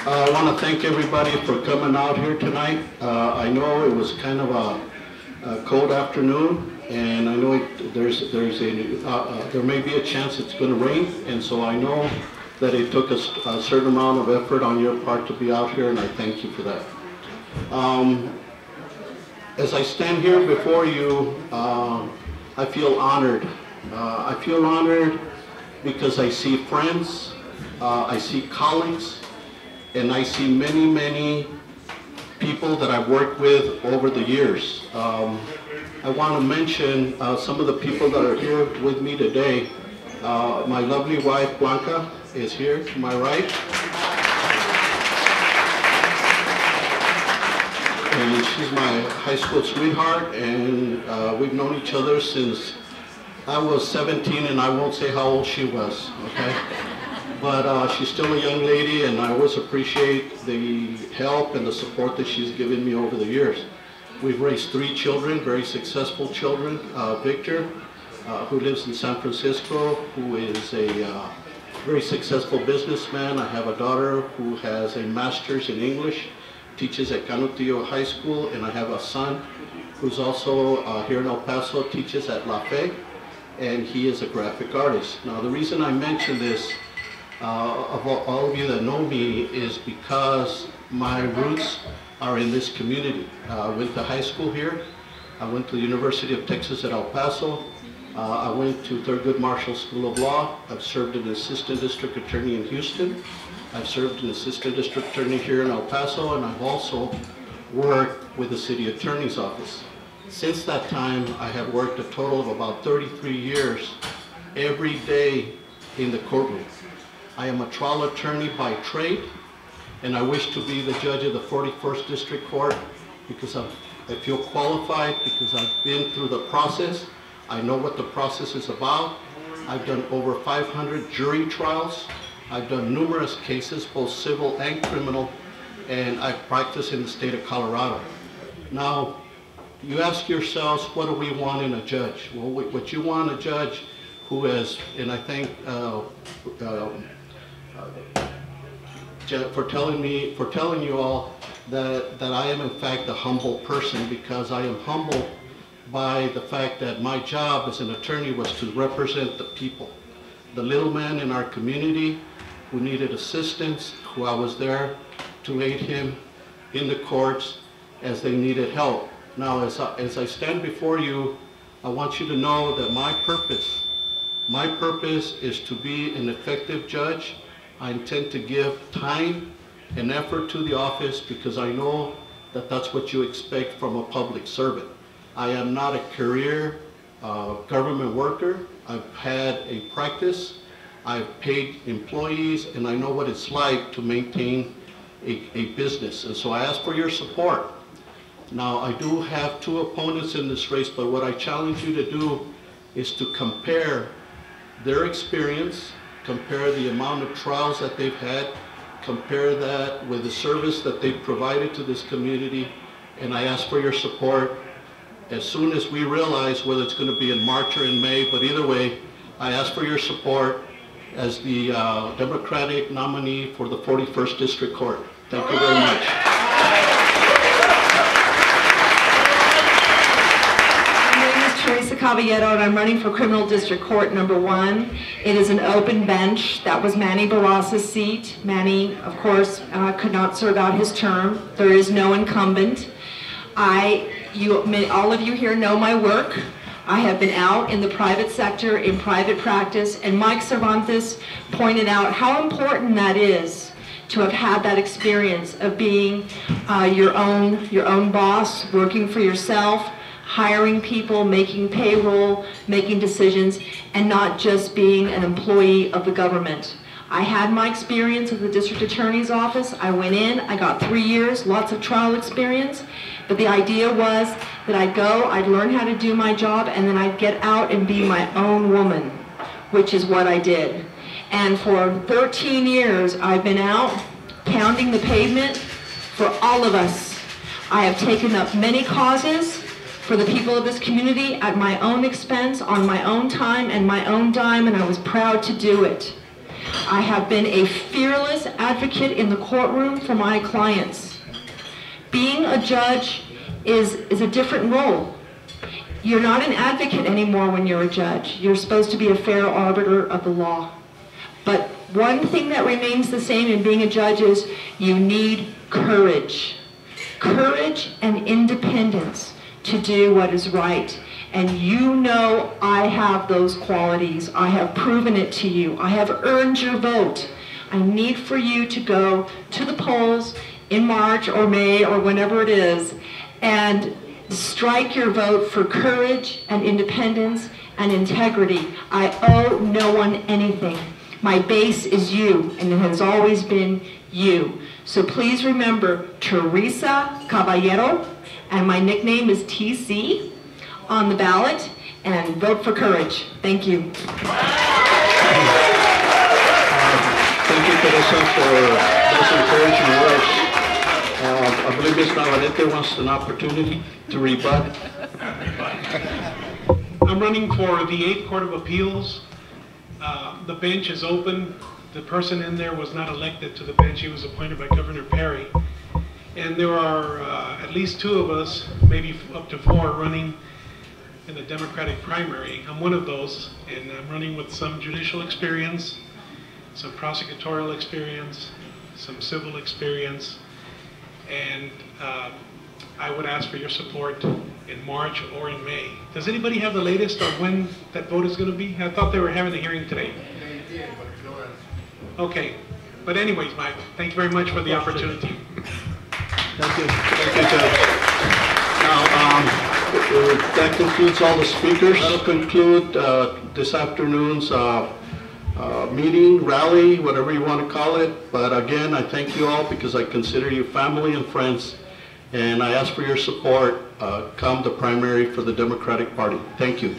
I want to thank everybody for coming out here tonight. I know it was kind of a cold afternoon, and I know there may be a chance it's going to rain, and so I know that it took a certain amount of effort on your part to be out here, and I thank you for that. As I stand here before you, I feel honored. I feel honored because I see friends, I see colleagues, and I see many, many people that I've worked with over the years. I want to mention some of the people that are here with me today. My lovely wife, Blanca, is here to my right. And she's my high school sweetheart, and we've known each other since I was 17, and I won't say how old she was, okay? But she's still a young lady, and I always appreciate the help and the support that she's given me over the years. We've raised 3 children, very successful children. Victor, who lives in San Francisco, who is a very successful businessman. I have a daughter who has a master's in English, teaches at Canutillo High School, and I have a son who's also here in El Paso, teaches at La Fe, and he is a graphic artist. Now, the reason I mention this, of all of you that know me, is because my roots are in this community. I went to high school here. I went to the University of Texas at El Paso. I went to Thurgood Marshall School of Law. I've served as an assistant district attorney in Houston. I've served as an assistant district attorney here in El Paso, and I've also worked with the city attorney's office. Since that time, I have worked a total of about 33 years every day in the courtroom. I am a trial attorney by trade, and I wish to be the judge of the 41st District Court because I feel qualified, because I've been through the process. I know what the process is about. I've done over 500 jury trials. I've done numerous cases, both civil and criminal, and I've practiced in the state of Colorado. Now, you ask yourselves, what do we want in a judge? Well, what you want a judge who is, and I thank for telling you all that I am in fact a humble person, because I am humbled by the fact that my job as an attorney was to represent the people, the little man in our community who needed assistance, who I was there to aid him in the courts as they needed help. Now, as I stand before you, I want you to know that my purpose is to be an effective judge. I intend to give time and effort to the office because I know that that's what you expect from a public servant. I am not a career government worker. I've had a practice. I've paid employees, and I know what it's like to maintain a business. And so I ask for your support. Now, I do have 2 opponents in this race, but what I challenge you to do is to compare their experience, compare the amount of trials that they've had, compare that with the service that they've provided to this community, and I ask for your support as soon as we realize whether it's going to be in March or in May, but either way, I ask for your support as the Democratic nominee for the 41st District Court. Thank you very much. Caballero, and I'm running for Criminal District Court number 1. It is an open bench. That was Manny Barrasa's seat. Manny, of course, could not serve out his term. There is no incumbent. All of you here know my work. I have been out in the private sector, in private practice, and Mike Cervantes pointed out how important that is to have had that experience of being your own boss, working for yourself, hiring people, making payroll, making decisions, and not just being an employee of the government. I had my experience at the district attorney's office. I went in, I got 3 years, lots of trial experience, but the idea was that I'd go, I'd learn how to do my job, and then I'd get out and be my own woman, which is what I did. And for 13 years, I've been out pounding the pavement for all of us. I have taken up many causes for the people of this community at my own expense, on my own time and my own dime, and I was proud to do it. I have been a fearless advocate in the courtroom for my clients. Being a judge is a different role. You're not an advocate anymore when you're a judge. You're supposed to be a fair arbiter of the law. But one thing that remains the same in being a judge is you need courage. Courage and independence to do what is right. And you know I have those qualities. I have proven it to you. I have earned your vote. I need for you to go to the polls in March or May or whenever it is and strike your vote for courage and independence and integrity. I owe no one anything. My base is you, and it has always been you. So please remember Teresa Caballero, and my nickname is TC, on the ballot, and vote for courage. Thank you. Thank you, Teresa, for those encouraging words. I believe Ms. Navarrete wants an opportunity to rebut. I'm running for the 8th Court of Appeals. The bench is open. The person in there was not elected to the bench. He was appointed by Governor Perry. And there are at least 2 of us, maybe up to 4, running in the Democratic primary. I'm one of those, and I'm running with some judicial experience, some prosecutorial experience, some civil experience, and I would ask for your support in March or in May. Does anybody have the latest on when that vote is going to be? I thought they were having a hearing today. Okay, but anyways, Mike, thank you very much for the opportunity. Thank you. Thank you, Judge. Now, that concludes all the speakers. That'll conclude this afternoon's meeting, rally, whatever you want to call it. But again, I thank you all because I consider you family and friends. And I ask for your support come the primary for the Democratic Party. Thank you.